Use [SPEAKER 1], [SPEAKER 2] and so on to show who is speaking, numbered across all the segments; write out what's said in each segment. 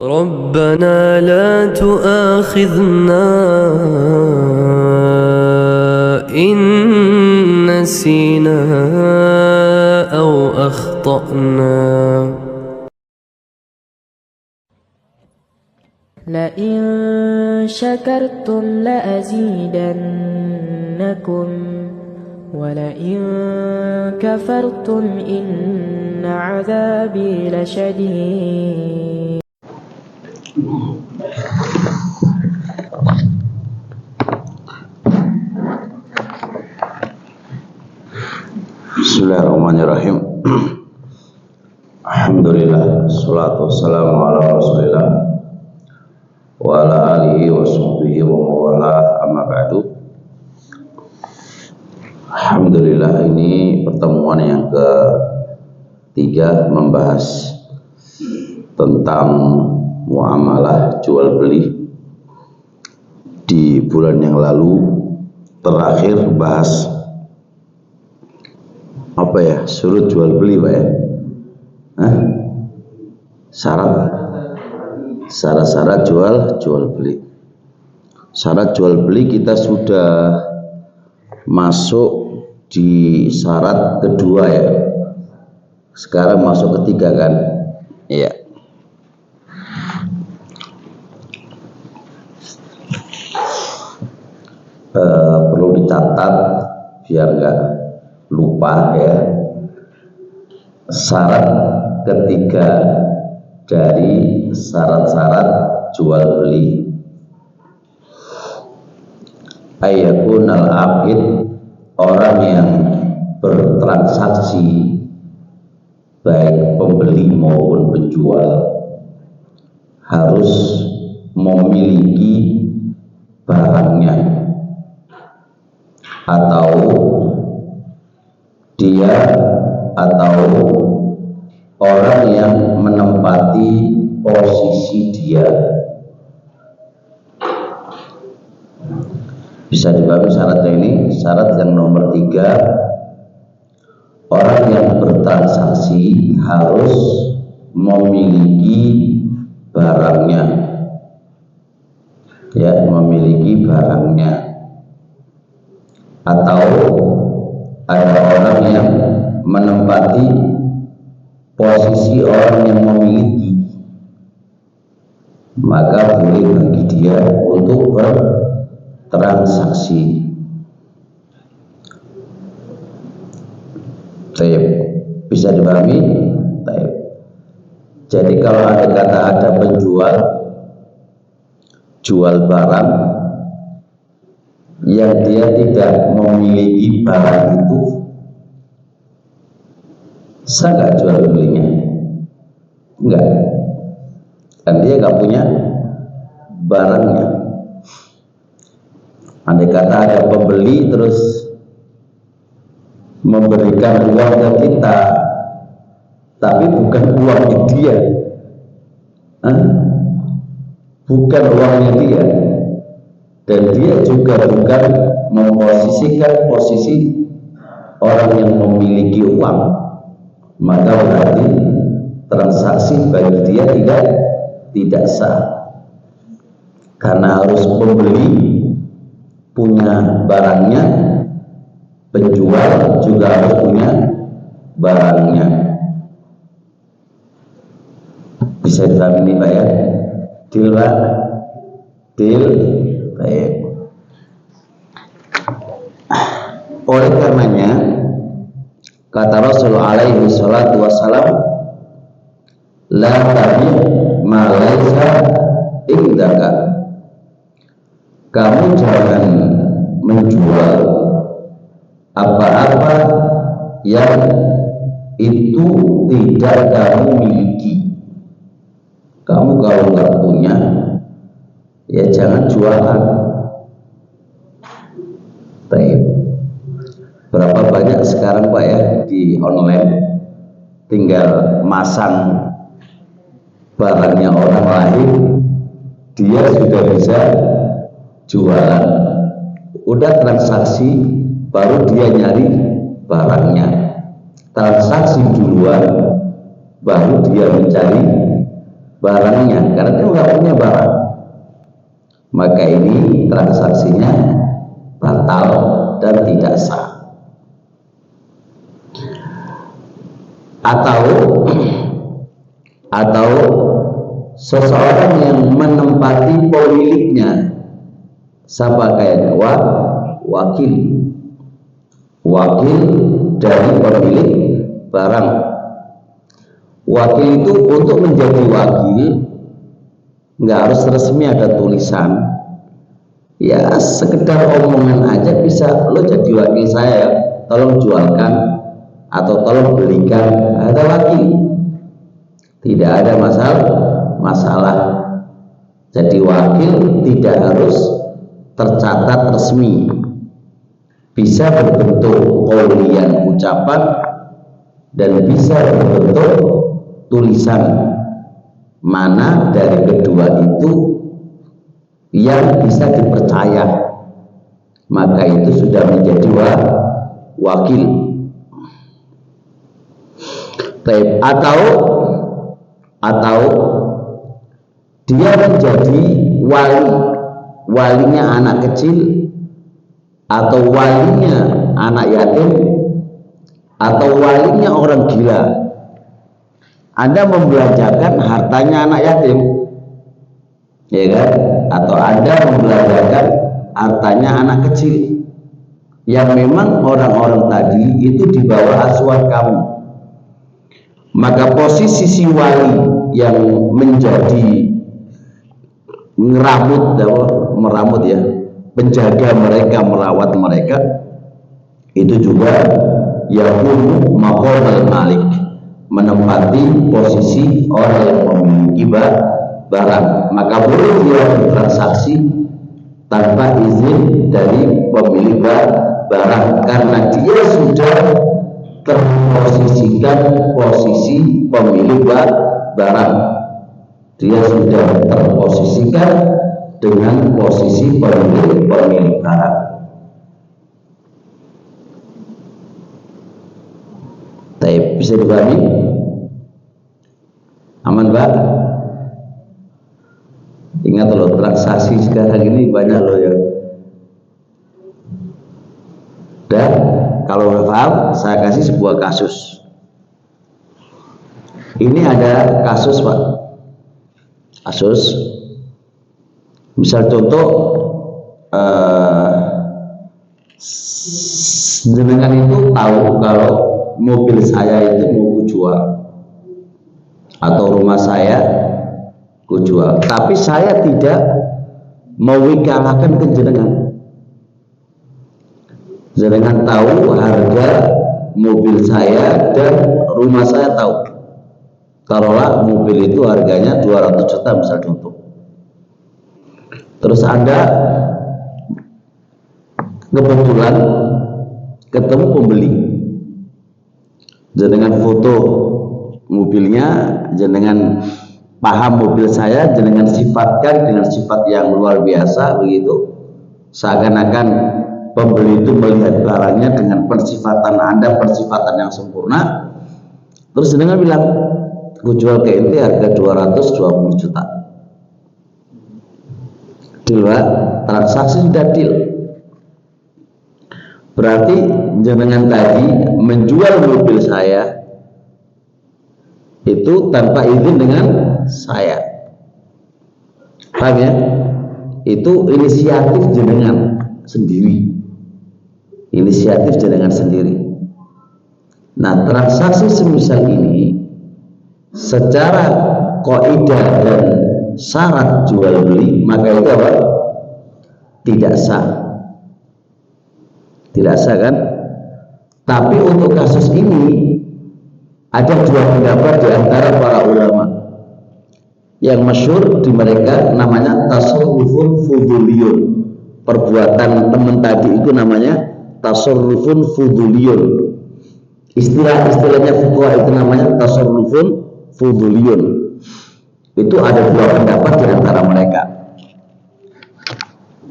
[SPEAKER 1] ربنا لا تؤاخذنا إن نسينا أو أخطأنا.
[SPEAKER 2] لئن شكرتم لأزيدنكم ولئن كفرتم إن عذابي لشديد.
[SPEAKER 3] Bismillahirrahmanirrahim. Alhamdulillah, salatu wassalamu ala rasulillah wa ala alihi wa sahbihi wa mawala, amma ba'du. Alhamdulillah, ini pertemuan yang ketiga membahas tentang muamalah jual beli. Di bulan yang lalu terakhir bahas apa ya, surut jual beli Pak ya, syarat jual beli. Syarat jual beli kita sudah masuk di syarat kedua ya, sekarang masuk ketiga kan. Iya. Perlu dicatat biar nggak lupa ya. Syarat ketiga dari syarat-syarat jual beli, ayakunal abid, orang yang bertransaksi baik pembeli maupun penjual harus memiliki barangnya, atau dia atau orang yang menempati posisi dia. Bisa dipahami syaratnya ini. Syarat yang nomor 3, orang yang bertransaksi harus memiliki barangnya, ya, memiliki barangnya. Atau ada orang yang menempati posisi orang yang memiliki, maka boleh bagi dia untuk bertransaksi. Bisa dipahami? Jadi kalau ada kata ada penjual jual barang yang dia tidak memiliki barang itu, sah nggak jual belinya? Enggak, kan dia nggak punya barangnya. Andai kata ada pembeli terus memberikan uang ke kita, tapi bukan uangnya dia, bukan uangnya dia, dan dia juga bukan memposisikan posisi orang yang memiliki uang, maka berarti transaksi bagi dia tidak sah, karena harus pembeli punya barangnya, penjual juga harus punya barangnya. Bisa dipahami ini Pak ya? Deal Pak? Deal? Baik. Oleh karenanya kata Rasulullah alaihi salatu wassalam, la tabi ma laisa indaka, kamu jangan menjual apa-apa yang itu tidak kamu miliki. Kamu kalau nggak punya, ya jangan jualan. Baik. Berapa banyak sekarang Pak ya di online, tinggal masang barangnya orang lain, dia sudah bisa jualan. Udah transaksi, baru dia nyari barangnya. Transaksi duluan, baru dia mencari barangnya karena dia nggak punya barang, maka ini transaksinya batal dan tidak sah. Atau seseorang yang menempati pemiliknya, siapa kayaknya? Wakil dari pemilik barang. Wakil itu untuk menjadi wakil nggak harus resmi ada tulisan, ya sekedar omongan aja bisa, lo jadi wakil saya, tolong jualkan atau tolong belikan, ada wakil, tidak ada masalah. Jadi wakil tidak harus tercatat resmi, bisa berbentuk qauliyan ucapan dan bisa berbentuk tulisan. Mana dari kedua itu yang bisa dipercaya, maka itu sudah menjadi wakil. Atau dia menjadi walinya anak kecil, atau walinya anak yatim, atau walinya orang gila. Anda membelanjakan hartanya anak yatim, ya kan? Atau Anda membelanjakan hartanya anak kecil yang memang orang-orang tadi itu di bawah asuhan kamu, maka posisi si wali yang menjadi meramut ya, penjaga mereka, merawat mereka, itu juga yakunu maqamal malik, menempati posisi orang yang memiliki barang, maka boleh dia bertransaksi tanpa izin dari pemilik barang karena dia sudah terposisikan posisi pemilik barang, dia sudah terposisikan dengan posisi pemilik barang. Bisa dipahami? Aman, Pak? Ingat loh, transaksi sekarang ini banyak loh ya. Dan kalau nggak paham, saya kasih sebuah kasus. Ini ada kasus, Pak. Kasus. Misal contoh, jenengan itu tahu kalau mobil saya itu mau kujual atau rumah saya kujual, tapi saya tidak mewikalakan ke jenengan. Jenengan tahu harga mobil saya dan rumah saya tahu. Taruhlah mobil itu harganya 200 juta misal contoh. Terus Anda kebetulan ketemu pembeli, jenengan foto mobilnya, jenengan paham mobil saya, jenengan sifatkan dengan sifat yang luar biasa begitu, seakan-akan pembeli itu melihat barangnya dengan persifatan Anda, persifatan yang sempurna. Terus jenengan bilang, aku jual ke ente harga 220 juta. Deal, Pak. Transaksi sudah deal. Berarti jenengan tadi menjual mobil saya itu tanpa izin dengan saya. Paham ya? Itu inisiatif jenengan sendiri. Inisiatif jenengan sendiri. Nah, transaksi semisal ini secara kaidah dan syarat jual beli, maka itu apa? Tidak sah. Tidak sah kan? Tapi untuk kasus ini ada dua pendapat di antara para ulama. Yang masyhur di mereka namanya tasarrufun fuduliyun. Perbuatan teman tadi itu namanya tasarrufun fuduliyun. Istilahnya fuqaha itu namanya tasarrufun fuduliyun. Itu ada dua pendapat di antara mereka.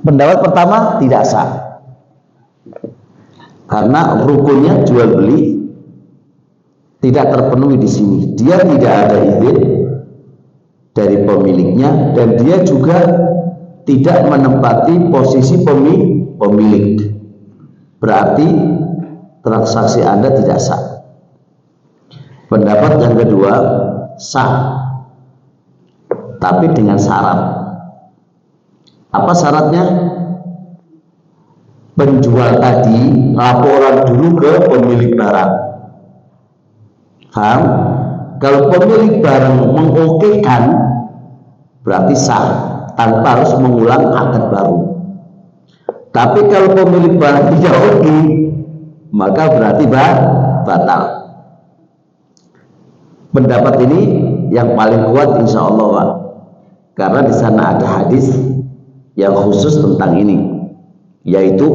[SPEAKER 3] Pendapat pertama tidak sah, karena rukunnya jual beli tidak terpenuhi di sini. Dia tidak ada izin dari pemiliknya, dan dia juga tidak menempati posisi pemilik. Berarti transaksi Anda tidak sah. Pendapat yang kedua, sah, tapi dengan syarat. Apa syaratnya? Penjual tadi laporan dulu ke pemilik barang. Paham? Kalau pemilik barang mengokekan, berarti sah, tanpa harus mengulang akad baru. Tapi kalau pemilik barang tidak oke, maka berarti batal. Pendapat ini yang paling kuat insya Allah, Pak. Karena di sana ada hadis yang khusus tentang ini, yaitu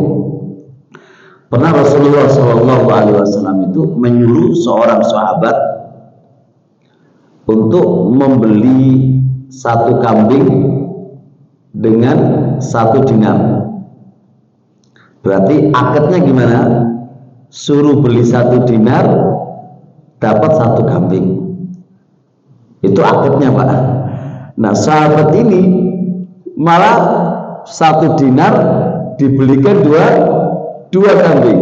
[SPEAKER 3] pernah Rasulullah SAW itu menyuruh seorang sahabat untuk membeli satu kambing dengan 1 dinar. Berarti akadnya gimana? Suruh beli 1 dinar, dapat 1 kambing. Itu akadnya, Pak. Nah, sahabat ini malah 1 dinar dibelikan dua kambing.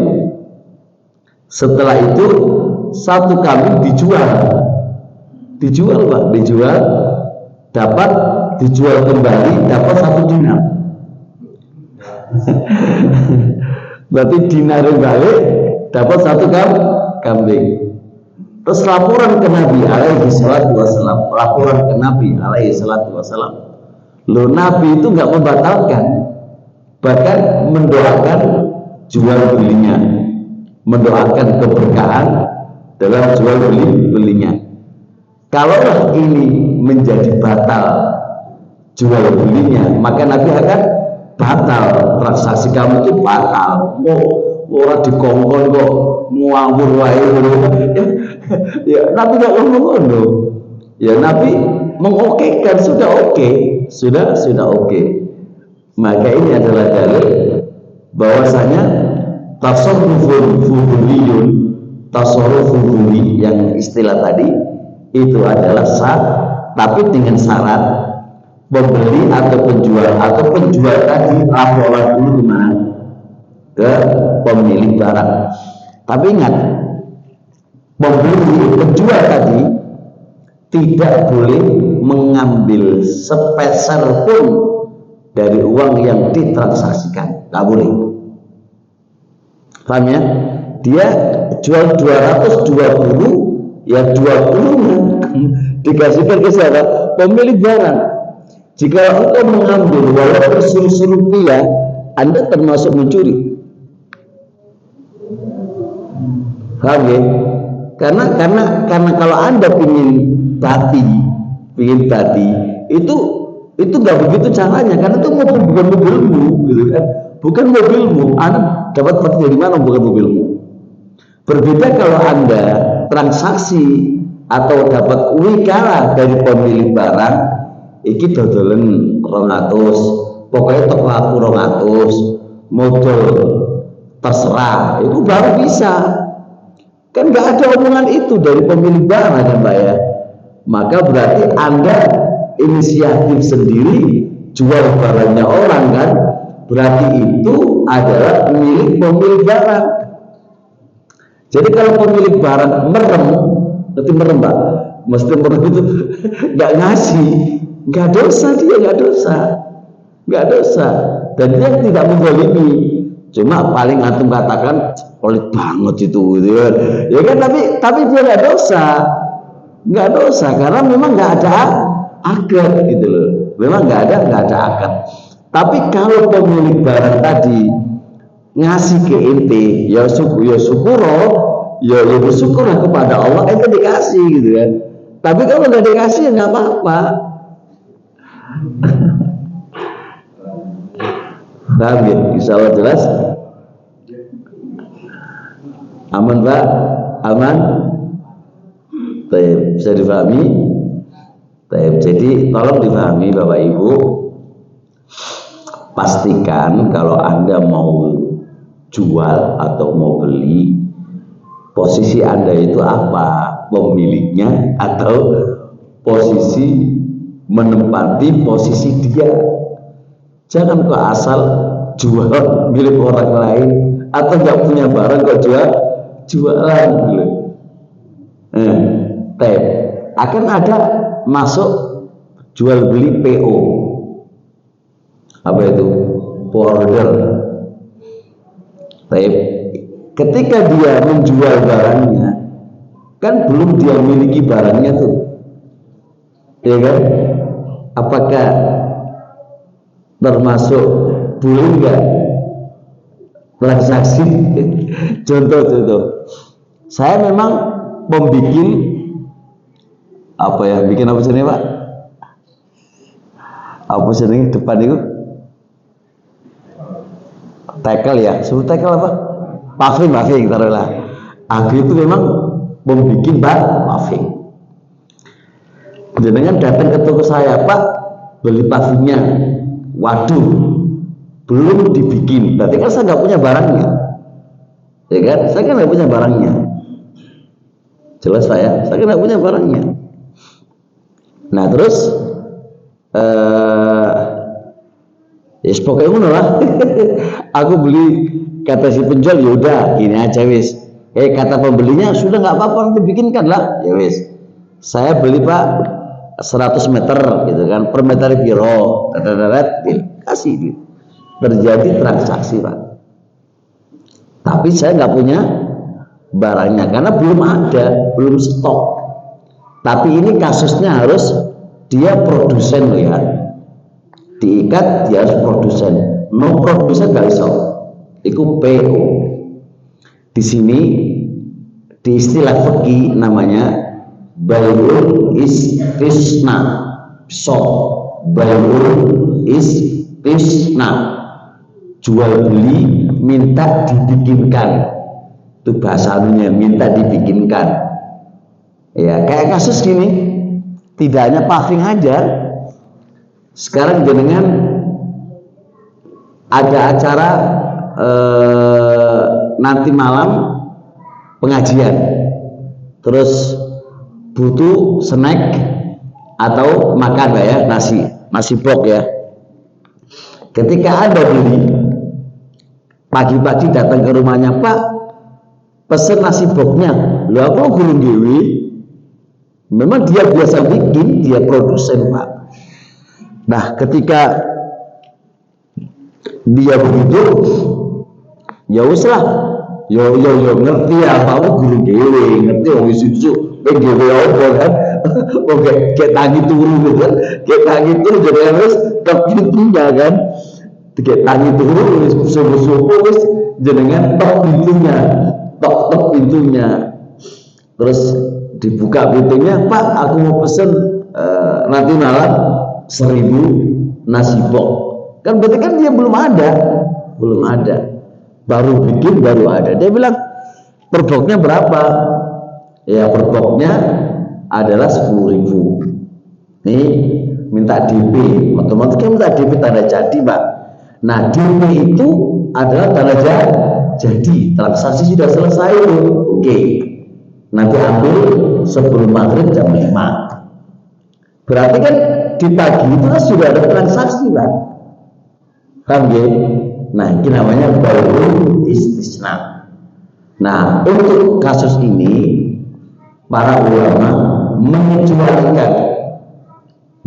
[SPEAKER 3] Setelah itu 1 kambing dijual, Pak, dapat dijual kembali, dapat 1 dinar. Berarti dinar balik, dapat 1 kambing. Terus laporan ke Nabi alaihi salatu wassalam, Loh, Nabi itu nggak membatalkan, bahkan mendoakan jual belinya, mendoakan keberkahan dalam jual belinya. Kalaulah ini menjadi batal jual belinya, maka Nabi akan batal, transaksi kamu itu batal. Orang dikongkon kok ngawur wae. Ya Nabi nggak ngomong. Ya Nabi mengokekan, sudah oke, sudah oke. Maka ini adalah dalil bahwasanya tasarrufun fuduli yang istilah tadi itu adalah sah, tapi dengan syarat pembeli atau penjual tadi laporan dulu kemana? Ke pemilik barang. Tapi ingat, penjual tadi tidak boleh mengambil sepeser pun dari uang yang ditransaksikan, nggak boleh. Paham ya? Dia jual 220, ya 20 dikasihkan ke siapa? Pemilik barang. Jika engkau mengambil walaupun ₹100, Anda termasuk mencuri. Paham ya? Karena kalau Anda ingin bati itu nggak begitu caranya, karena itu bukan mobilmu, gitu kan? Bukan mobilmu, Anda dapat bati dari mana? Bukan mobilmu. Berbeda kalau Anda transaksi atau dapat wikala dari pemilik barang, iki dodolen 200, pokoknya toko aku 200, modal terserah, itu baru bisa. Kan nggak ada omongan itu dari pemilik barang, kan Pak ya. Maka berarti Anda inisiatif sendiri jual barangnya orang, kan? Berarti itu adalah milik pemilik barang. Jadi kalau pemilik barang merem, berarti merem, Pak. Mesti merem itu nggak ngasih, nggak dosa dia, nggak dosa. Dan dia tidak menzalimi. Cuma paling antum katakan pelit banget itu, gitu kan? Ya kan, tapi dia nggak dosa karena memang nggak ada akad, gitu loh. Memang nggak ada akad. Tapi kalau pemilik barang tadi ngasih ke ente, ya bersyukurlah kepada Allah, ente dikasih, gitu kan. Tapi kalau nggak dikasih ya nggak apa-apa. Paham ya? Insya Allah jelas. Aman Pak? Aman? Baik, bisa difahami? Baik, jadi tolong difahami Bapak Ibu. Pastikan kalau Anda mau jual atau mau beli, posisi Anda itu apa? Pemiliknya atau posisi menempati posisi dia. Jangan kok asal jual milik orang lain atau nggak punya barang kok jualan gitu. Akan ada masuk jual beli PO. Apa itu? Order. Ketika dia menjual barangnya, kan belum dia miliki barangnya tuh, ya kan? Apakah termasuk boleh nggak transaksi? Contoh, saya memang membikin apa ya? Bikin apa sih Pak? Apa sih depan itu? Tackle ya, suruh tackle apa? Paving taruhlah. Aku itu memang membuat paving. Jenengan datang ke toko saya, Pak, beli pavingnya. Waduh, belum dibikin. Berarti kan saya nggak punya barangnya, ya kan? Saya kan nggak punya barangnya. Jelas saya kan nggak punya barangnya. Nah terus, yes pokoknya ngono lah. Aku beli, kata si penjual, yaudah gini aja wis. Kata pembelinya sudah nggak apa-apa, nanti bikinkan lah, ya wis. Saya beli Pak 100 meter gitu kan, per meter piro, kasih gitu. Terjadi transaksi Pak. Tapi saya nggak punya barangnya karena belum ada, belum stok. Tapi ini kasusnya harus dia produsen loh ya, diikat dia harus produsen. No produsen nggak bisa. Itu PO. Di sini di istilah fikih namanya bayul istisna. So bayul istisna, jual beli minta dibikinkan. Itu bahasanya, minta dibikinkan. Ya kayak kasus gini, tidak hanya paving aja. Sekarang jenengan ada acara nanti malam pengajian, terus butuh snack atau makan ya, nasi bok ya. Ketika Anda beli, pagi-pagi datang ke rumahnya, Pak, pesen nasi boknya. Lu apa gulung dewi? Memang dia biasa bikin, dia produsen Pak. Nah ketika dia begitu, ya wis lah, yo ngerti apa gulung dewi, ngerti wong isu dewe apa kan. Oke, kayak tangi turu gitu kan, kayak tangi turu jadi harus tok pintunya kan, kayak tangi turu wis subuh wis jenengan tok pintunya, terus dibuka pintunya, Pak aku mau pesen nanti malam 1000 nasi bok. Kan berarti kan dia belum ada, baru bikin baru ada. Dia bilang per boknya berapa? Ya per boknya adalah 10.000. Nih minta DP, otomatis kan minta DP tanda jadi Pak. Nah DP itu adalah tanda jadi, transaksi sudah selesai. Oke, nanti ambil sebelum maghrib jam 5. Berarti kan di pagi itu kan sudah ada transaksi Pak. Paham ya? Nah ini namanya bayul istisna. Nah untuk kasus ini para ulama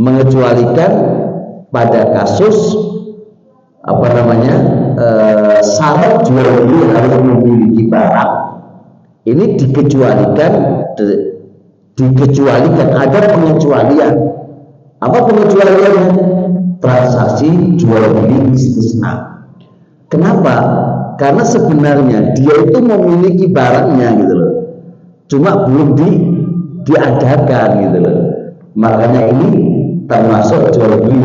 [SPEAKER 3] mengecualikan pada kasus apa namanya syarat jual beli harus memiliki barang. Ini dikecualikan, ada pengecualian. Apa pengecualiannya? Transaksi jual beli istisna. Kenapa? Karena sebenarnya dia itu memiliki barangnya gitu loh, cuma belum diadakan gitu loh. Makanya ini termasuk jual beli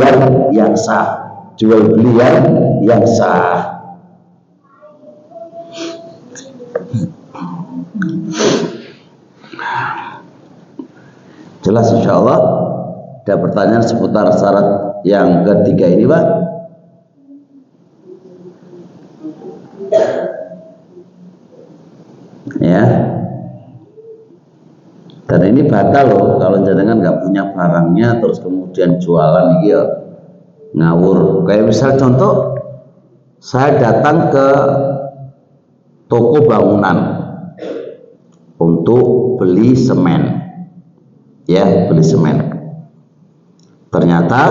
[SPEAKER 3] yang sah. Jual beli yang sah. Jelas insya Allah. Ada pertanyaan seputar syarat yang ketiga ini Pak? Ya. Dan ini batal loh kalau jenengan nggak punya barangnya terus kemudian jualan iki ya ngawur. Kayak misal contoh, saya datang ke toko bangunan untuk beli semen, ya beli semen. Ternyata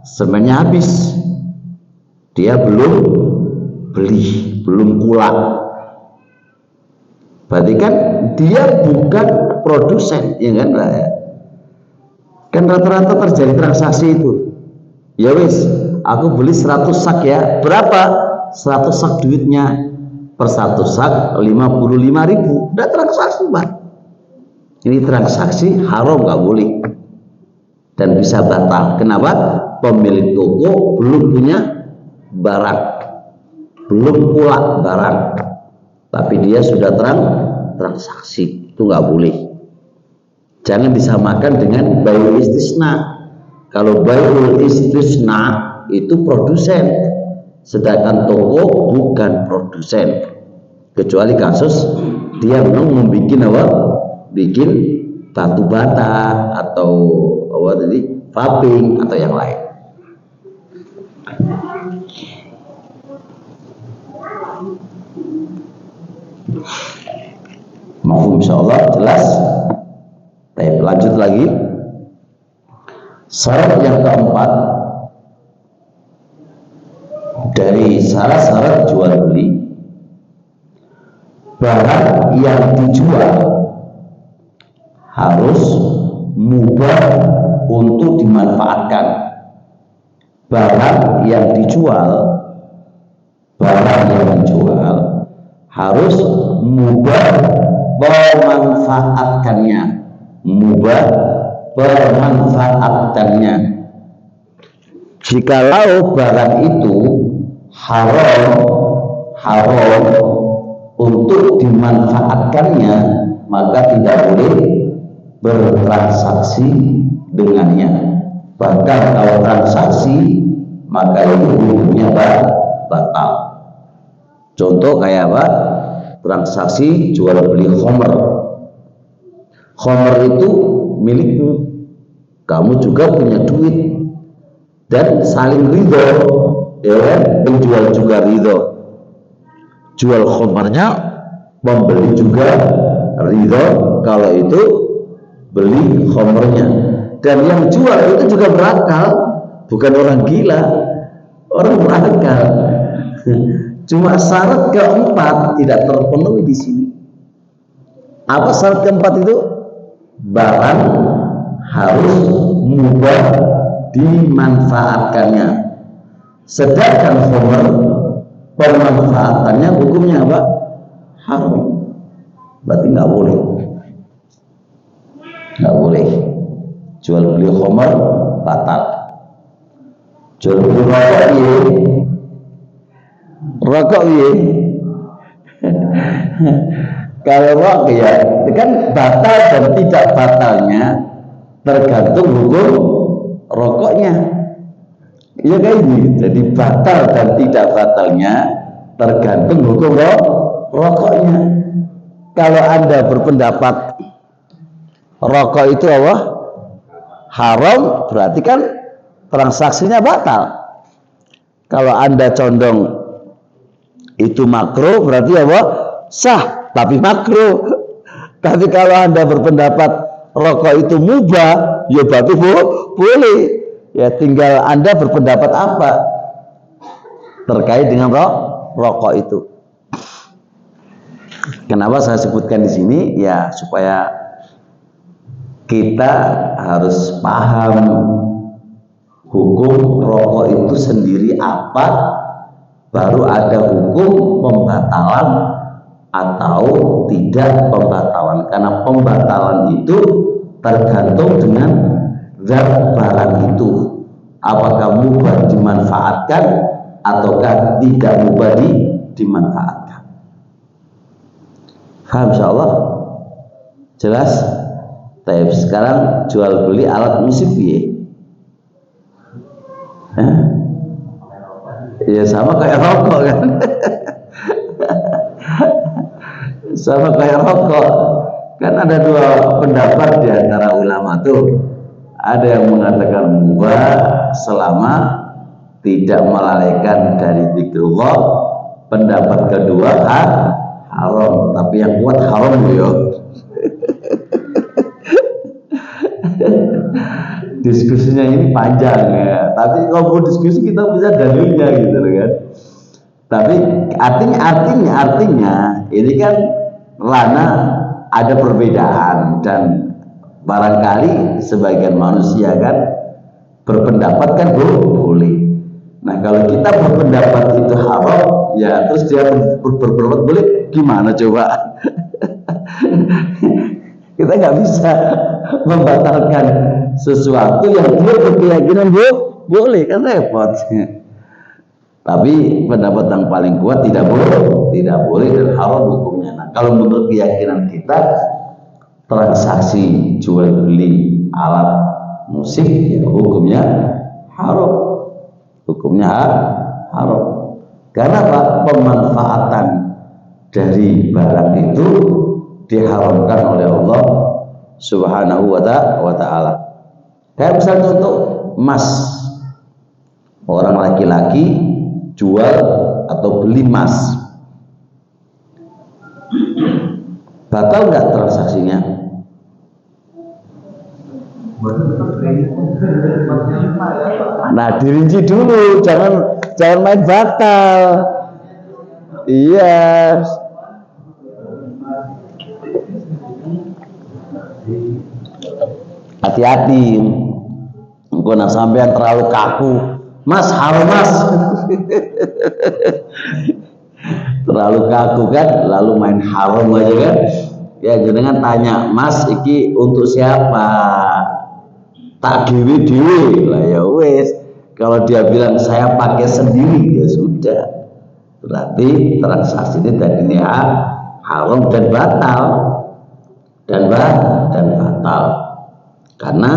[SPEAKER 3] semennya habis, dia belum beli, belum kulak. Berarti kan dia bukan produsen, ya kan? Kan rata-rata terjadi transaksi itu. Ya wis, aku beli 100 sak ya. Berapa? 100 sak duitnya. Per 100 sak 55.000. Udah transaksi, Pak. Ini transaksi haram, nggak boleh. Dan bisa batal. Kenapa? Pemilik toko belum punya barang. Belum pula barang. Tapi dia sudah transaksi, itu nggak boleh. Jangan disamakan dengan bai'ul istisna. Kalau bai'ul istisna itu produsen, sedangkan toko bukan produsen. Kecuali kasus dia memang membuat apa? Bikin batu bata atau apa tadi, vaping atau yang lain. Mau insyaallah jelas. Baik, lanjut lagi. Syarat yang keempat dari syarat-syarat jual beli, barang yang dijual harus mubah untuk dimanfaatkan. Barang yang dijual harus mubah pemanfaatannya, mubah pemanfaatannya. Jikalau barang itu haram untuk dimanfaatkannya, maka tidak boleh bertransaksi dengannya. Bahkan kalau transaksi, maka itu hukumnya batal. Contoh kayak apa? Transaksi jual beli khamr. Khamr itu milikmu, kamu juga punya duit, dan saling ridho, ya kan? Penjual juga ridho, jual khamrnya, pembeli juga ridho kalau itu beli khamrnya. Dan yang jual itu juga berakal, bukan orang gila, orang berakal. Cuma syarat keempat tidak terpenuhi di sini. Apa syarat keempat itu? Barang harus mubah dimanfaatkannya. Sedangkan khamr pemanfaatannya hukumnya apa? Haram. Berarti nggak boleh. Nggak boleh. Jual beli khamr batal. Jual beli rokok ya. Kalau rokok ya, itu kan batal dan tidak batalnya tergantung hukum rokoknya. Iya kayak gitu. Jadi batal dan tidak batalnya tergantung hukum rokoknya. Kalau Anda berpendapat rokok itu apa? Haram, berarti kan transaksinya batal. Kalau Anda condong itu makruh, berarti apa? Sah, tapi makruh. Tapi kalau Anda berpendapat rokok itu mubah, ya berarti boleh. Ya tinggal Anda berpendapat apa terkait dengan rokok itu. Kenapa saya sebutkan di sini? Ya supaya kita harus paham hukum rokok itu sendiri apa, baru ada hukum pembatalan atau tidak pembatalan. Karena pembatalan itu tergantung dengan zat barang itu, apakah mubah dimanfaatkan ataukah tidak mubah dimanfaatkan. Paham insyaallah? Jelas? Tapi sekarang jual beli alat musik ya? Ya sama kayak rokok kan. Sama kayak rokok. Kan ada dua pendapat di antara ulama tuh. Ada yang mengatakan mubah selama tidak melalaikan dari zikrullah. Pendapat kedua haram, tapi yang kuat haram yo. Diskusinya ini panjang ya, tapi kalau mau diskusi kita bisa dalilnya gitu kan. Tapi artinya ini kan Lana ada perbedaan, dan barangkali sebagian manusia kan berpendapat kan boleh. Nah kalau kita berpendapat itu haram, ya terus dia berpendapat boleh, gimana coba? Kita nggak bisa membatalkan sesuatu yang dia berkeyakinan boleh, kan repot. Tapi pendapat yang paling kuat tidak boleh dan haram hukumnya. Nah, kalau menurut keyakinan kita, transaksi jual beli alat musik ya hukumnya haram. Hukumnya haram. Karena apa? Pemanfaatan dari barang itu diharamkan oleh Allah Subhanahu wa ta'ala. Kayak misalnya contoh emas. Orang laki-laki jual atau beli emas, batal nggak transaksinya? Nah dirinci dulu, jangan main batal. Iya. Hati-hati. Engkau nak sampean terlalu kaku, mas haram mas. Terlalu kaku kan, lalu main haram aja kan. Ya jenengan tanya, mas iki untuk siapa? Tak dewi lah ya wes. Kalau dia bilang saya pakai sendiri ya sudah, berarti transaksi ini tadi haram dan batal karena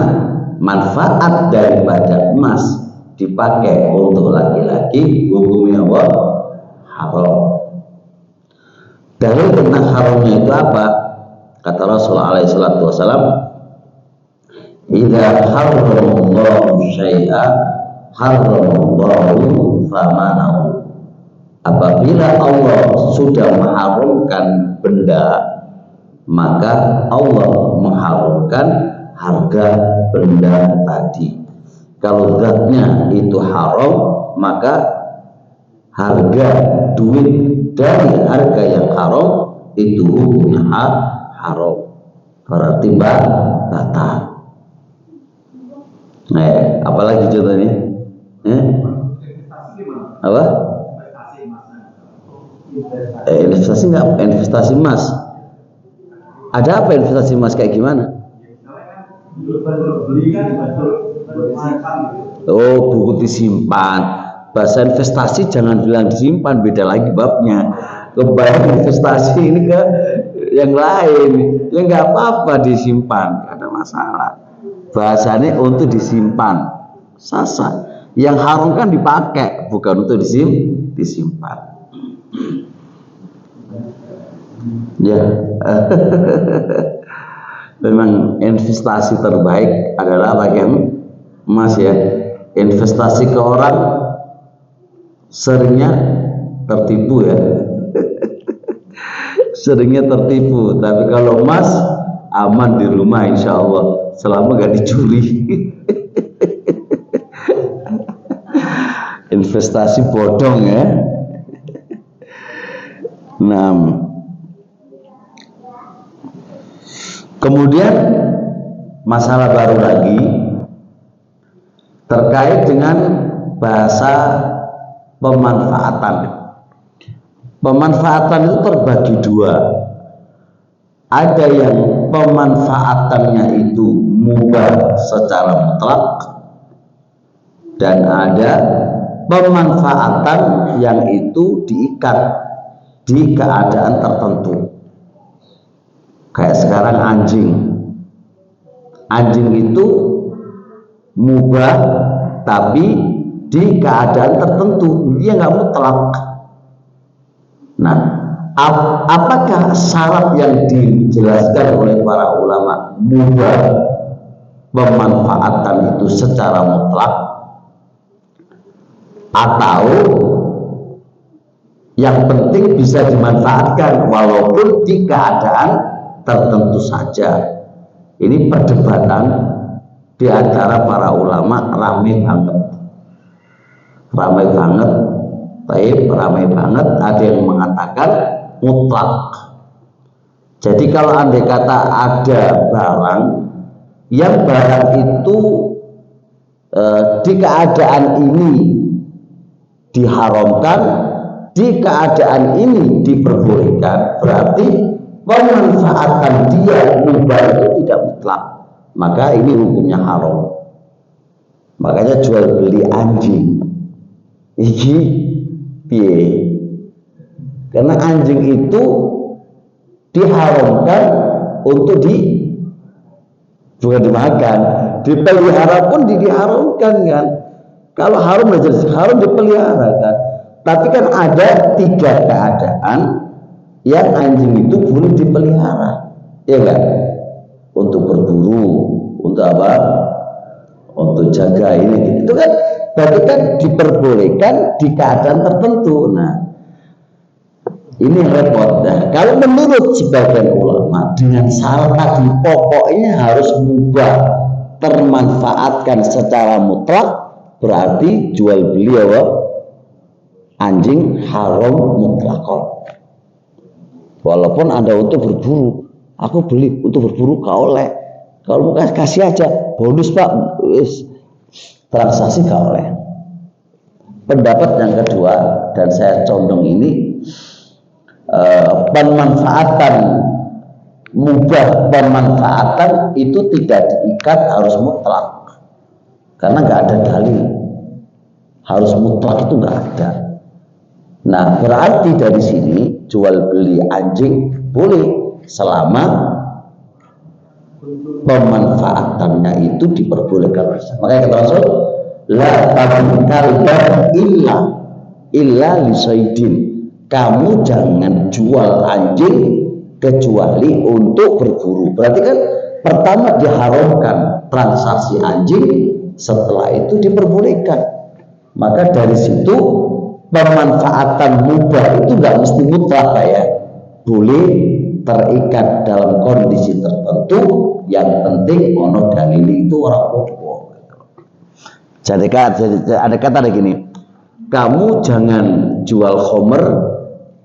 [SPEAKER 3] manfaat daripada emas dipakai untuk laki-laki hukumnya apa? Haram. Dalil tentang haramnya itu apa? Kata Rasulullah SAW, idza harramallahu syai'an harramallahu thamanahu. Apabila Allah sudah mengharamkan benda, maka Allah mengharamkan harga benda tadi. Kalau zatnya itu haram, maka harga duit dari harga yang haram itu hukumnya haram, berarti batal. Apalagi contohnya? Apa? Investasi nggak? Investasi emas. Ada apa investasi emas kayak gimana? Oh, buku disimpan. Bahasa investasi jangan bilang disimpan, beda lagi babnya. Kebayang investasi ini ke yang lain, ya nggak apa-apa disimpan, nggak ada masalah. Bahasanya untuk disimpan, sasa. Yang haram kan dipakai, bukan untuk disimpan. Ya, memang investasi terbaik adalah bagian emas ya. Investasi ke orang seringnya tertipu ya. Seringnya tertipu, tapi kalau emas aman di rumah insya Allah selama gak dicuri. Investasi bodong ya. Nah, kemudian masalah baru lagi terkait dengan bahasa pemanfaatan. Pemanfaatan itu terbagi dua. Ada yang pemanfaatannya itu mubah secara mutlak, dan ada pemanfaatan yang itu diikat di keadaan tertentu. Kayak sekarang anjing itu mubah tapi di keadaan tertentu, dia nggak mutlak. Nah, Apakah syarat yang dijelaskan oleh para ulama mubah pemanfaatan itu secara mutlak, atau yang penting bisa dimanfaatkan walaupun di keadaan tertentu saja? Ini perdebatan di antara para ulama ramai banget. Ramai banget. Ada yang mengatakan mutlak. Jadi kalau andai kata ada barang yang barang itu di keadaan ini diharamkan, di keadaan ini diperbolehkan, berarti pemanfaatan dia mubah itu tidak mutlak, maka ini hukumnya haram. Makanya jual beli anjing iki piye? Karena anjing itu diharamkan untuk bukan dimakan, dipelihara pun diharamkan kan. Kalau haram jelas haram dipelihara kan. Tapi kan ada 3 keadaan yang anjing itu boleh dipelihara, ya kan? Untuk berburu, untuk apa? Untuk jaga ini, itu kan berarti kan diperbolehkan di keadaan tertentu. Nah, ini repot. Nah, kalau menurut sebagian ulama dengan syarat tadi pokoknya harus mubah, termanfaatkan secara mutlak, berarti jual beli apa? Anjing haram mutlakon. Walaupun Anda untuk berburu, aku beli untuk berburu kau oleh. Kalau mau kasih aja bonus Pak, transaksi kau oleh. Pendapat yang kedua, dan saya condong ini, pemanfaatan itu tidak diikat harus mutlak, karena nggak ada dalil harus mutlak, itu nggak ada. Nah, berarti dari sini jual beli anjing boleh selama pemanfaatannya itu diperbolehkan. Makanya kata Rasul, la tabikal illa lisaidin. Kamu jangan jual anjing kecuali untuk berburu. Berarti kan pertama diharamkan transaksi anjing, setelah itu diperbolehkan. Maka dari situ pemanfaatan mubah itu nggak mesti mutlak ya, boleh terikat dalam kondisi tertentu. Yang penting ono dalili itu orang tua. Jadi ada kata ada gini, kamu jangan jual khomer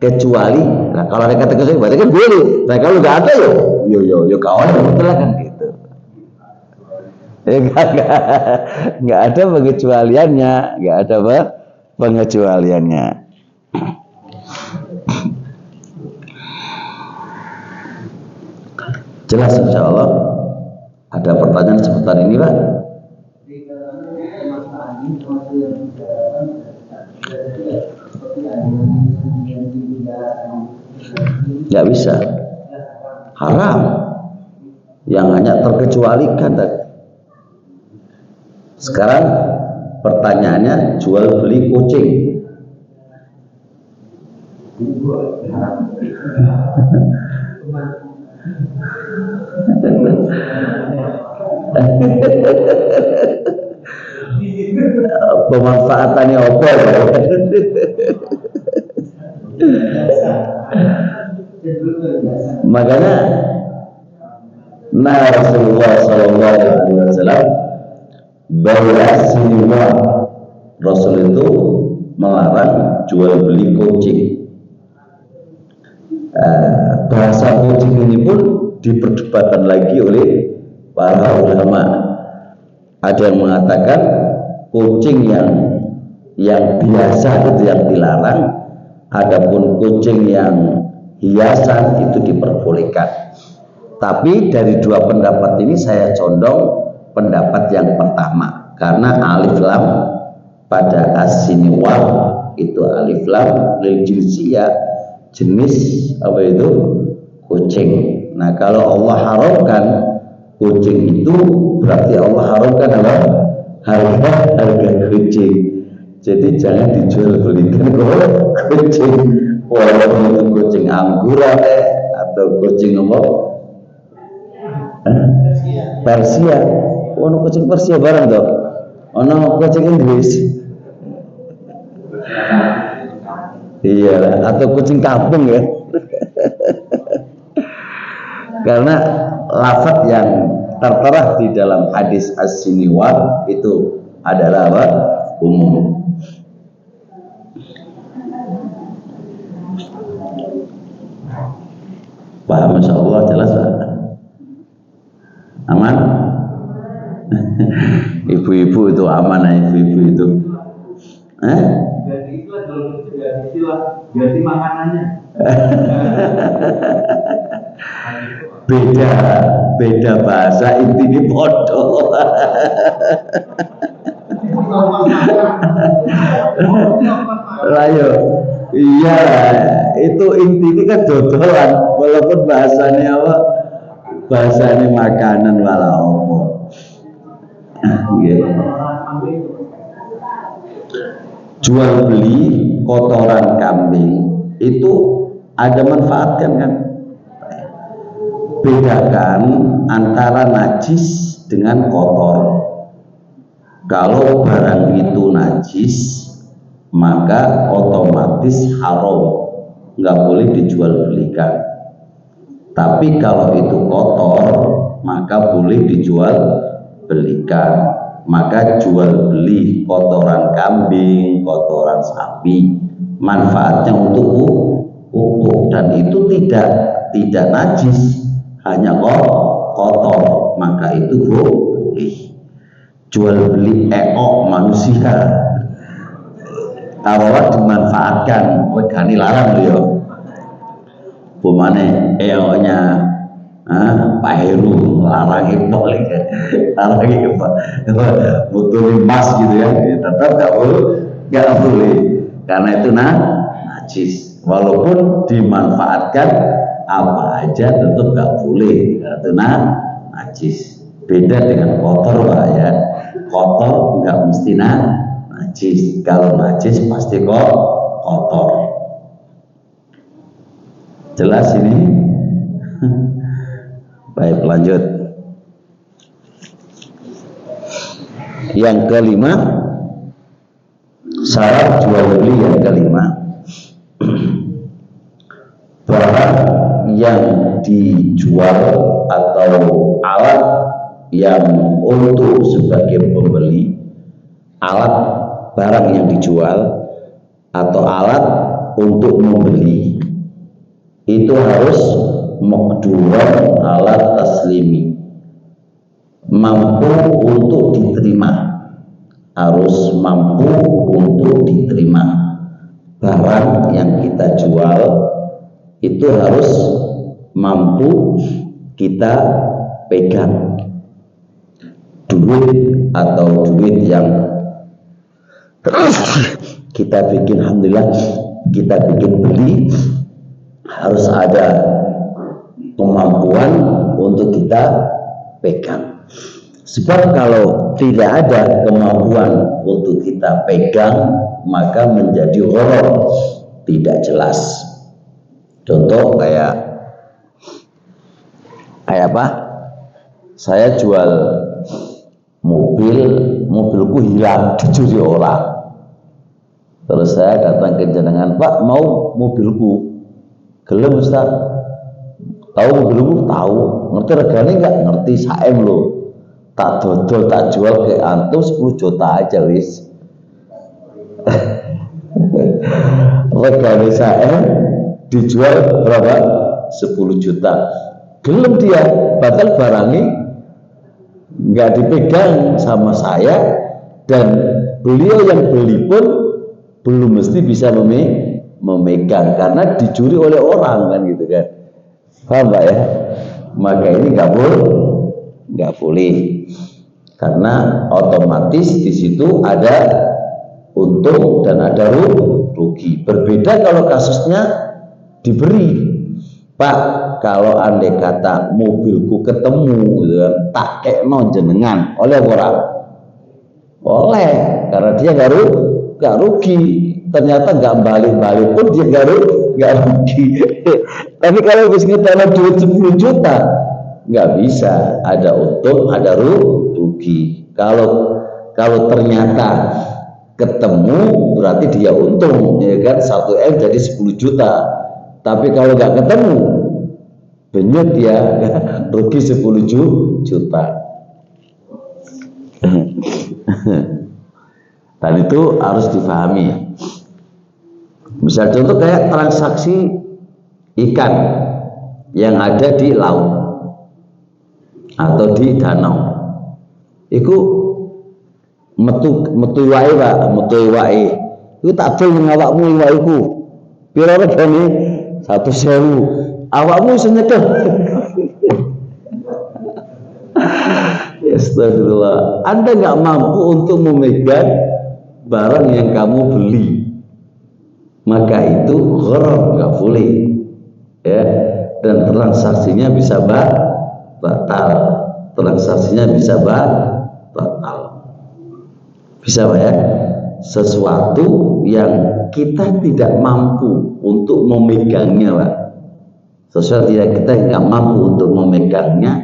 [SPEAKER 3] kecuali, nah kalau ada kata kecuali berarti kan boleh. Nah kalau nggak ada yo kawan mutlak kan gitu. Nggak ada pengecualiannya, nggak ada pengecualiannya. Jelas insya Allah. Ada pertanyaan seputar ini Pak? Nggak bisa, haram, yang hanya terkecualikan. Sekarang pertanyaannya jual beli kucing. Pemanfaatannya apa ya? Makanya Rasulullah SAW bahwa semua Rasul itu melarang jual beli kucing. Bahasa kucing ini pun diperdebatkan lagi oleh para ulama. Ada yang mengatakan kucing yang biasa itu yang dilarang, adapun kucing yang hiasan itu diperbolehkan. Tapi dari dua pendapat ini saya condong pendapat yang pertama, karena alif lam pada as-siniwal itu alif lam lil jinsiyah, jenis apa itu kucing. Nah kalau Allah haramkan kucing itu berarti Allah haramkan apa? Harga kucing. Jadi jangan dijual belikan kucing. walaupun itu kucing Anggora atau kucing apa? Persia. Ono kucing Persia barang toh. Ono kucing Inggris. Iya, atau kucing kampung ya. Karena lafaz yang tertera di dalam hadis as-siniwar itu adalah apa? Umum. Paham, Masya Allah, jelas Pak? Aman? Ibu-ibu itu aman, ibu-ibu itu.
[SPEAKER 4] Ganti istilah, kalau itu ganti istilah, ganti makanannya.
[SPEAKER 3] Beda bahasa intinya bodoh. Layo, iya, itu intinya kan dodolan, walaupun bahasanya apa? Bahasanya makanan walau. Jual beli kotoran kambing itu ada manfaatkan kan? Bedakan antara najis dengan kotor. Kalau barang itu najis, maka otomatis haram, nggak boleh dijual belikan. Tapi kalau itu kotor, maka boleh dijual belikan. Maka jual beli kotoran kambing, kotoran sapi, manfaatnya untuk pupuk, dan itu tidak najis, hanya kotor, maka itu boleh. Jual beli manusia taruhlah dimanfaatkan, wegani larang loh ya. Bumane nya Pak Heru larangi boleh, larangi butuh emas gitu ya, tetap nggak boleh karena itu najis. Walaupun dimanfaatkan apa aja tetap nggak boleh karena itu najis. Beda dengan kotor Pak ya, kotor nggak mesti najis, kalau najis pasti kok kotor. Jelas ini? Baik, lanjut. Yang kelima, syarat jual beli yang kelima, barang yang dijual atau alat yang untuk sebagai pembeli, alat barang yang dijual atau alat untuk membeli itu harus maqduran alat taslimi, mampu untuk diterima, harus mampu untuk diterima. Barang yang kita jual itu harus mampu kita pegang. Duit atau duit yang kita bikin, alhamdulillah kita bikin beli, harus ada kemampuan untuk kita pegang. Sebab kalau tidak ada kemampuan untuk kita pegang, maka menjadi gharar, tidak jelas. Contoh kayak apa? Saya jual mobilku hilang, dicuri orang. Terus saya datang ke jenengan, Pak, mau mobilku? Gelem Ustaz. Tahu mobilku? Tahu. Ngerti regane enggak? Ngerti, saem lo. Tak dodol, tak jual ke antum 10 juta aja wis. Regane saem dijual berapa? 10 juta. Gelem dia, batal barangnya nggak dipegang sama saya, dan beliau yang beli pun belum mesti bisa memegang karena dicuri oleh orang kan gitu kan. Paham Pak ya? Maka ini nggak boleh karena otomatis di situ ada untung dan ada rugi. Berbeda kalau kasusnya diberi, Pak, kalau andai kata mobilku ketemu tak kekno jenengan, oleh orang? Oleh, karena dia nggak rugi. Ternyata nggak balik-balik pun dia nggak nggak rugi. Tapi kalau habis ngetawain duit 10 juta, nggak bisa. Ada untung, ada rugi. Kalau ternyata ketemu berarti dia untung, ya kan? 1 M jadi 10 juta. Tapi kalau nggak ketemu, benyut dia rugi 10 juta. Dan itu harus difahami ya. Misal contoh kayak transaksi ikan yang ada di laut atau di danau. Iku metu wae Pak, metu wae. Iku tak dol ning awakmu iku. Pira regane? 100.000. Awakmu iso nyekel. Astagfirullah. Anda nggak mampu untuk memegang barang yang kamu beli, maka itu gharar, nggak boleh ya. Dan transaksinya bisa batal, transaksinya bisa batal, bisa Pak ya. Sesuatu yang kita tidak mampu untuk memegangnya Pak, sesuatu yang kita nggak mampu untuk memegangnya,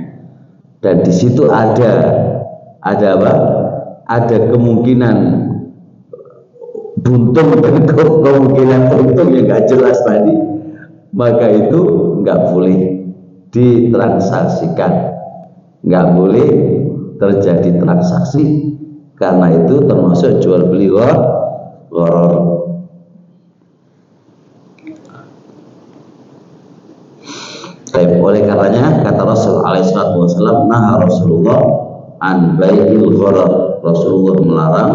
[SPEAKER 3] dan di situ ada apa? Ada kemungkinan buntung dan kemungkinan untung yang nggak jelas tadi, maka itu nggak boleh ditransaksikan, nggak boleh terjadi transaksi, karena itu termasuk jual beli gharar. Oleh karenanya kata Rasul alaihissalam, nah Rasulullah an bai'il gharar, Rasulullah melarang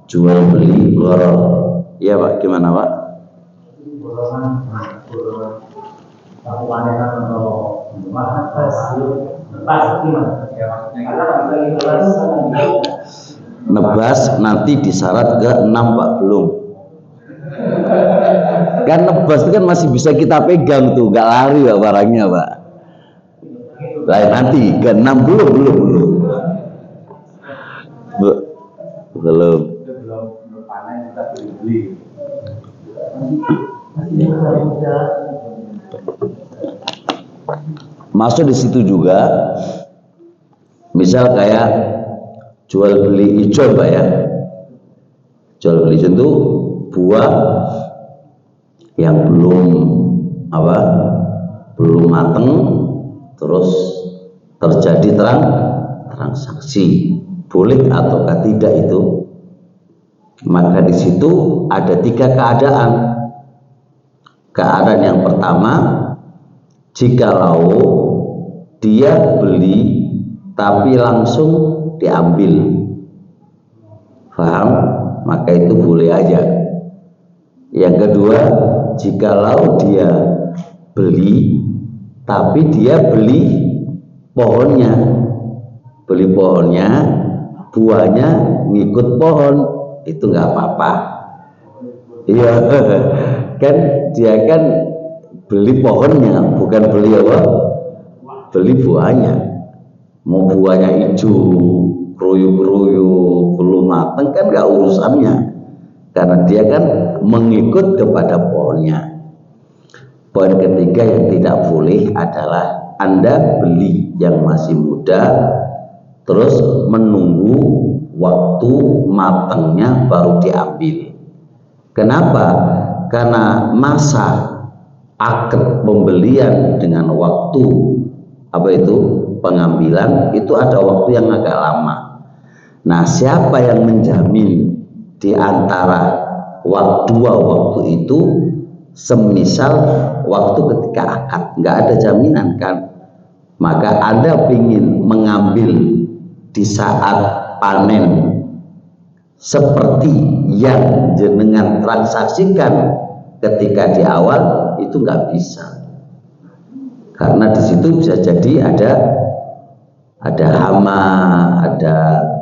[SPEAKER 3] jual beli gharar. Iya Pak, gimana Pak? Nebas nanti disyarat ke 6 Pak, belum. Kan nebas itu kan masih bisa kita pegang tuh, nggak lari Pak barangnya Pak. Lain nanti ke 6 belum. Masuk di situ juga, misal kayak jual beli ijon Pak ya. Jual beli ijon itu buah yang belum mateng, terus terjadi transaksi, boleh ataukah tidak itu? Maka di situ ada 3 keadaan. Keadaan yang pertama, jikalau dia beli tapi langsung diambil, paham? Maka itu boleh aja. Yang kedua, jikalau dia beli tapi dia beli pohonnya, buahnya ngikut pohon, itu nggak apa-apa. Iya, kan dia kan beli pohonnya, bukan beli apa? Beli buahnya. Mau buahnya hijau, keruyuk-keruyuk, belum matang kan nggak urusannya, karena dia kan mengikut kepada pohonnya. Poin ketiga yang tidak boleh adalah Anda beli yang masih muda, terus menunggu waktu matangnya baru diambil. Kenapa? Karena masa akad pembelian dengan waktu pengambilan itu ada waktu yang agak lama. Nah, siapa yang menjamin di antara dua waktu itu? Semisal waktu ketika akad nggak ada jaminan kan, maka Anda ingin mengambil di saat panen seperti yang jenengan transaksikan ketika di awal, itu nggak bisa, karena di situ bisa jadi ada hama, ada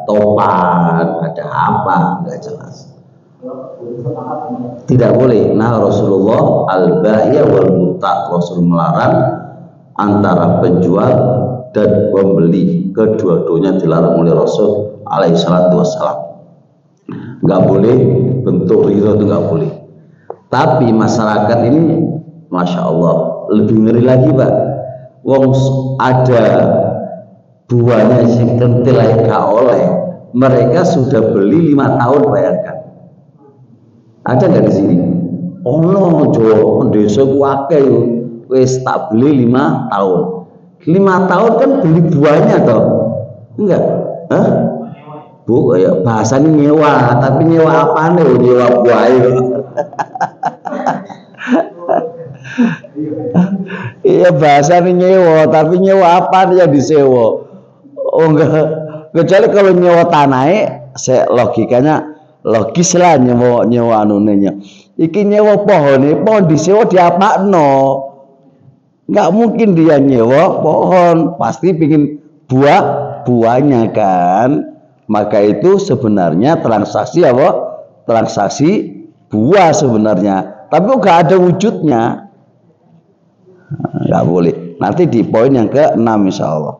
[SPEAKER 3] topan, ada apa, nggak jelas. Tidak boleh. Nah Rasulullah al-bai'a wal muta', Rasul melarang antara penjual dan pembeli, kedua-duanya dilarang oleh Rasul alaihi salatu wassalam. Nggak boleh bentuk ridho, itu nggak boleh. Tapi masyarakat ini Masya Allah, lebih ngeri lagi Pak. Wong ada buahnya sing kentil gak oleh, mereka sudah beli 5 tahun, bayangkan. Ada nggak di sini? Oh no, Jo, desa ku akeh wis tak beli 5 tahun. 5 tahun kan beli buahnya toh? Enggak? Hah? Bu, ya bahasanya nyewa, tapi nyewa apa nih? Nyewa buahnya. Iya bahasanya nyewa, tapi nyewa apa yang disewa? Oh enggak, kecuali kalau nyewa tanahnya, logikanya logis lah nyewa anunenya. Iki nyewa pohon disewa diapakno? Nggak mungkin dia nyewa pohon, pasti pingin buahnya kan. Maka itu sebenarnya transaksi apa? Transaksi buah sebenarnya, tapi nggak ada wujudnya. Nggak boleh. Nanti di poin yang ke-6 insya Allah.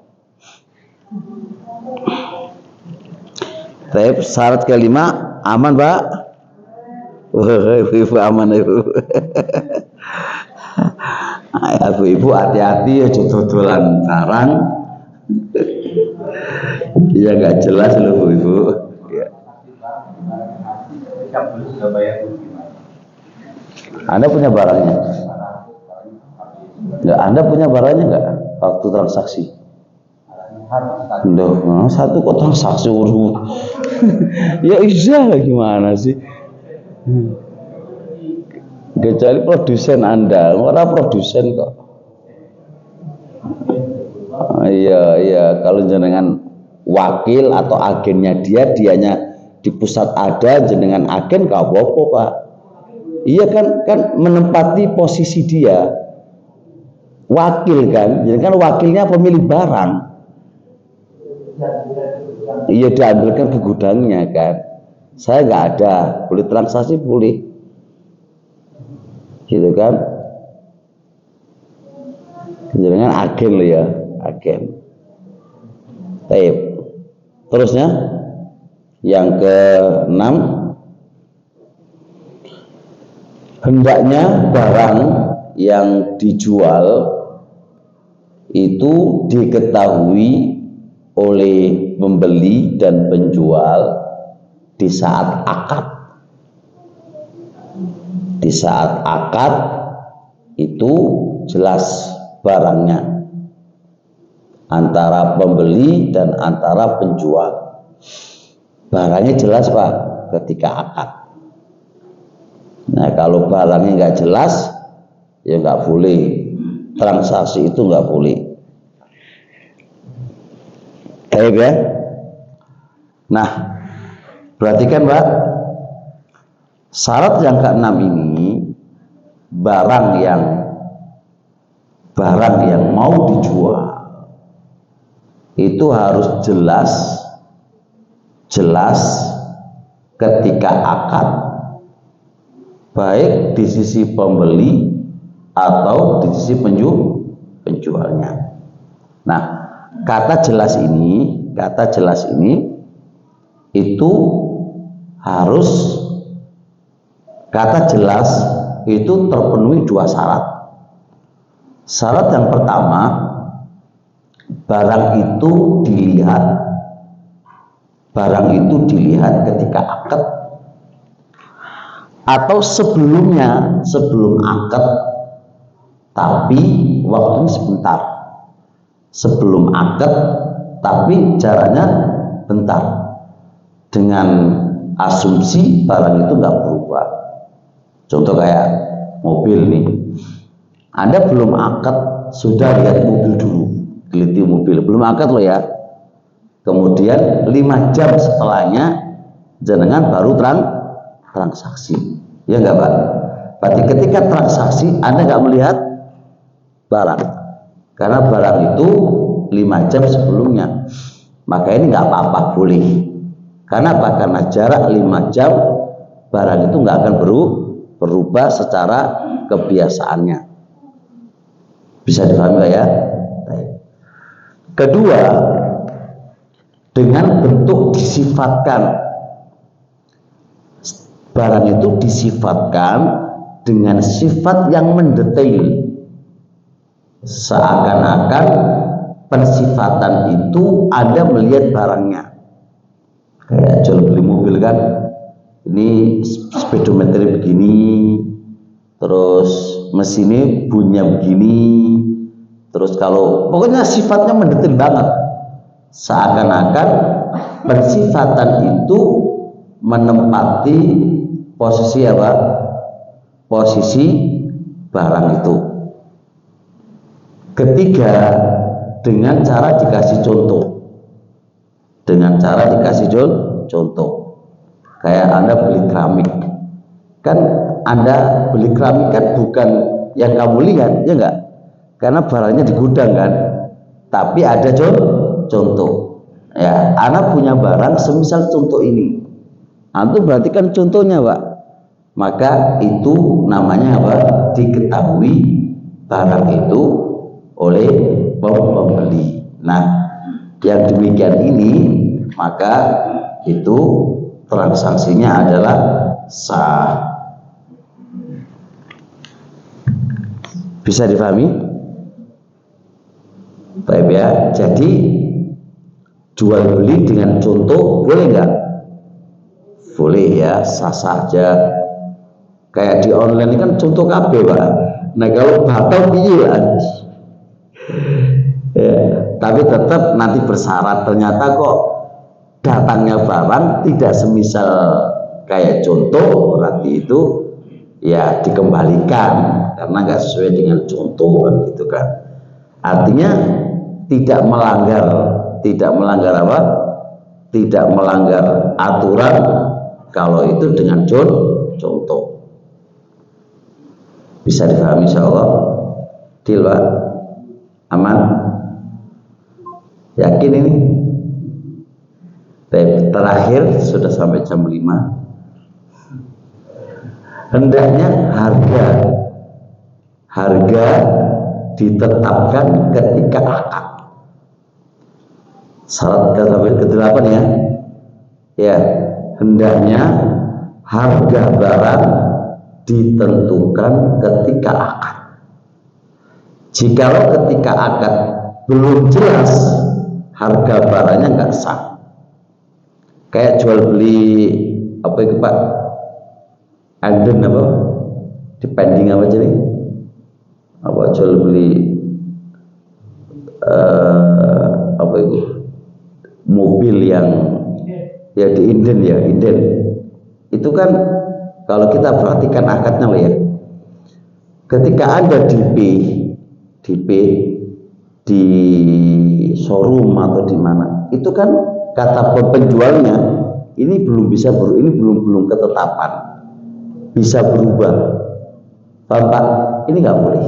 [SPEAKER 3] Syarat ke-5 aman Pak? Ibu aman ibu. Ibu hati-hati ya, dodolan karang. Iya nggak jelas loh ibu. Ya. Anda punya barangnya? Ya, Anda punya barangnya nggak waktu transaksi? Duh, satu kok transaksi ya iya gimana sih? Kecuali produsen Anda, orang produsen kok. Iya, kalau jenengan wakil atau agennya dianya di pusat ada, jenengan agen gak apa-apa Pak. Iya kan menempati posisi dia. Wakil kan, jadi kan wakilnya pemilik barang. Iya diambilkan ke gudangnya kan. Saya nggak ada, boleh transaksi boleh, gitu kan? Jangan agen lo ya, agen. Baik. Terusnya yang ke-6, hendaknya barang yang dijual itu diketahui oleh pembeli dan penjual di saat akad. Di saat akad itu jelas barangnya antara pembeli dan antara penjual. Barangnya jelas Pak ketika akad. Nah kalau barangnya nggak jelas ya nggak boleh, transaksi itu nggak boleh. Baik ya. Nah, perhatikan Pak, syarat yang ke-6 ini, barang yang mau dijual itu harus jelas ketika akad, baik di sisi pembeli atau di sisi penjualnya. Nah, kata jelas ini itu harus, kata jelas itu terpenuhi 2 syarat. Syarat yang pertama, barang itu dilihat ketika akad atau sebelum akad, tapi waktunya sebentar. Sebelum akad tapi jaraknya bentar, dengan asumsi barang itu nggak berubah. Contoh kayak mobil nih, Anda belum akad sudah lihat mobil dulu, teliti mobil, belum akad loh ya. Kemudian 5 jam setelahnya jenengan baru transaksi, ya nggak Pak? Berarti ketika transaksi Anda nggak melihat barang, karena barang itu 5 jam sebelumnya. Maka ini nggak apa-apa, boleh. Karena apa? Karena jarak 5 jam barang itu nggak akan berubah secara kebiasaannya. Bisa dipahami ya? Kedua, dengan bentuk disifatkan, barang itu disifatkan dengan sifat yang mendetail, seakan-akan persifatan itu Anda melihat barangnya. Kayak jual beli mobil kan, ini speedometer begini, terus mesinnya bunyinya begini, terus kalau pokoknya sifatnya mendetail banget, seakan-akan persifatan itu menempati posisi apa? Posisi barang itu. Ketiga, dengan cara dikasih contoh. Dengan cara dikasih contoh. Kayak Anda beli keramik. Kan Anda beli keramik kan bukan yang kamu lihat, ya enggak? Karena barangnya di gudang kan. Tapi ada contoh. Ya, Anda punya barang semisal contoh ini. Itu berarti kan contohnya, Pak. Maka itu namanya apa? Diketahui barang itu oleh pembeli. Nah, yang demikian ini maka itu transaksinya adalah sah. Bisa dipahami? Baik ya. Jadi jual beli dengan contoh boleh nggak? Boleh ya, sah saja. Kayak di online kan contoh KB, Pak. Nah kalau batal iya, ya, tapi tetap nanti bersyarat, ternyata kok datangnya barang tidak semisal kayak contoh, berarti itu ya dikembalikan karena nggak sesuai dengan contoh kan gitu kan. Artinya tidak melanggar apa? Tidak melanggar aturan kalau itu dengan contoh. Bisa dipahami insyaallah. Deal, Pak. Aman? Yakin ini? Baik, terakhir sudah sampai jam 5. Hendaknya harga ditetapkan ketika akad. Syarat sampai ke-8 ya. Ya, hendaknya harga barang ditentukan ketika akad. Jikalau ketika akad belum jelas, harga barangnya nggak sah. Kayak jual beli apa itu Pak? Anden apa? Depending apa jadi? Apa jual beli apa itu? Mobil yang ya di inden ya, inden. Itu kan kalau kita perhatikan akadnya loh ya. Ketika Anda DP di showroom atau di mana, itu kan kata penjualnya ini belum ketetapan, bisa berubah. Paham Pak? Ini nggak boleh.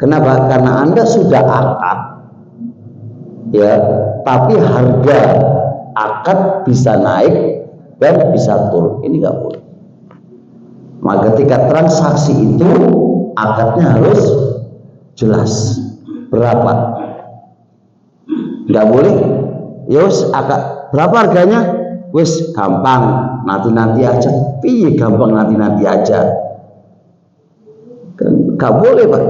[SPEAKER 3] Kenapa? Karena Anda sudah akad, ya, tapi harga akad bisa naik dan bisa turun. Ini nggak boleh. Maka ketika transaksi itu akadnya harus jelas berapa. Nggak boleh. Ya wis akad berapa harganya? Wis gampang nanti aja. Piye gampang nanti aja. Nggak boleh Pak.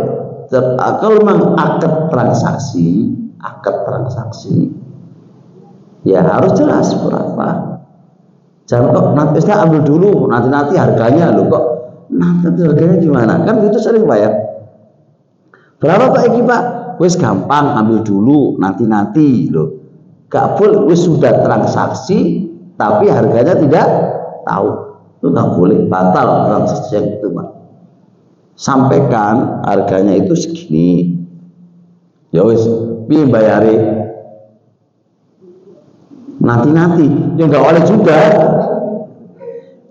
[SPEAKER 3] Kalau memang akad transaksi ya harus jelas berapa. Jangan kok nanti saya ambil dulu, nanti harganya loh kok. Nanti harganya gimana? Kan itu sering Pak ya. Berapa Pak iki Pak? Wis gampang ambil dulu, nanti loh. Gak boleh, wis sudah transaksi tapi harganya tidak tahu. Itu nggak boleh, batal transaksi yang itu Pak. Sampaikan harganya itu segini. Ya wis, piye bayari? Nanti ya nggak boleh juga.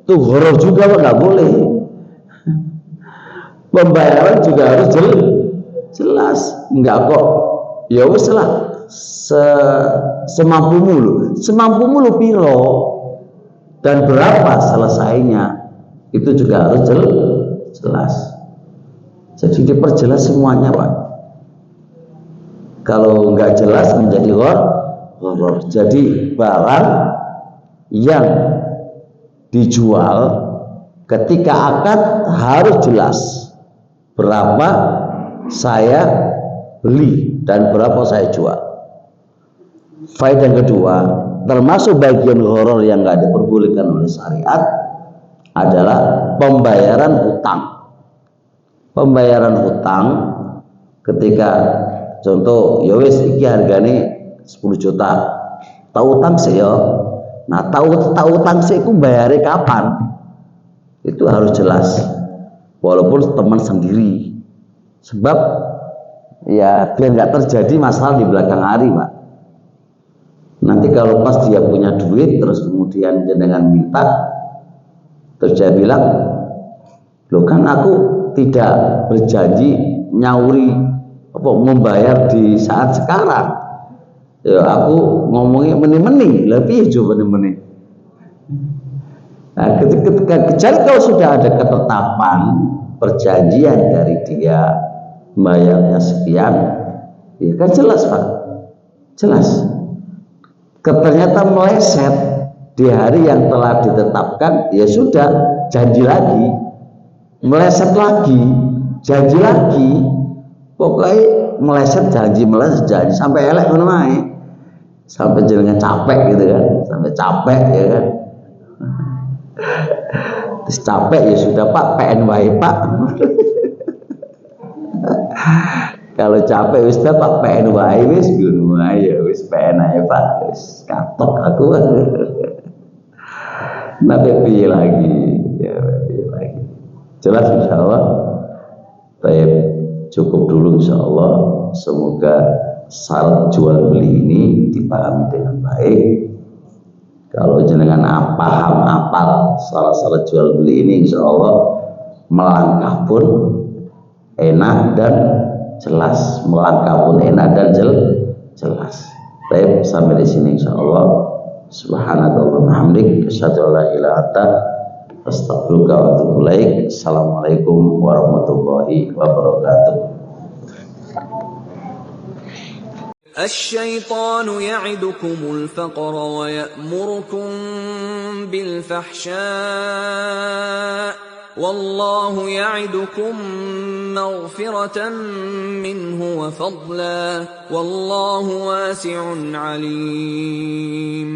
[SPEAKER 3] Itu horor juga Pak, nggak boleh. Pembayaran juga harus jelas, enggak kok. Ya wis lah, semampumu lu piro dan berapa selesainya, itu juga harus jelas. Jadi diperjelas semuanya Pak. Kalau nggak jelas menjadi horor. Jadi barang yang dijual Ketika akad harus jelas berapa saya beli dan berapa saya jual. Faedah yang kedua, termasuk bagian gharar yang nggak diperbolehkan oleh syariat adalah pembayaran hutang. Pembayaran hutang ketika contoh ya wis iki hargane 10 juta. Tahu utang sih ya. Nah, tahu utang sih iku bayare kapan? Itu harus jelas. Walaupun teman sendiri. Sebab ya biar nggak terjadi masalah di belakang hari, Pak. Nanti kalau pas dia punya duit terus kemudian jenengan minta, terus dia bilang, loh kan aku tidak berjanji nyauri apa membayar di saat sekarang. Ya aku ngomongnya meni-meni, lebih coba meni-meni. Nah, ketika kalau sudah ada ketetapan perjanjian dari dia bayarnya sekian, ya kan jelas Pak, jelas. Ternyata meleset di hari yang telah ditetapkan, ya sudah janji lagi, meleset lagi, janji lagi, pokoknya meleset janji sampai elek menemai, sampai jenengan capek gitu kan, sampai capek ya kan. Terus capek ya sudah Pak, PNY Pak. Kalau capek wis Pak PNY wis ngono ae wis PNY Pak wis katok aku. Nabi piye lagi ya piye lagi. Jelas insyaallah. Baik, cukup dulu insyaallah. Semoga syarat jual beli ini dipahami dengan baik. Kalau jenengan paham apal syarat-syarat jual beli ini insyaallah melangkah pun enak dan jelas, melangkah pun enak dan jelas. Baik, sampai di sini insyaallah. Subhanallah hamdik, asyhadu an la ilaha illa anta, astaghfiruka wa atubu ilaik. Assalamualaikum warahmatullahi wabarakatuh.
[SPEAKER 5] الشيطان يعدكم الفقر ويأمركم بالفحشاء والله يعدكم مغفرة منه وفضلا والله واسع عليم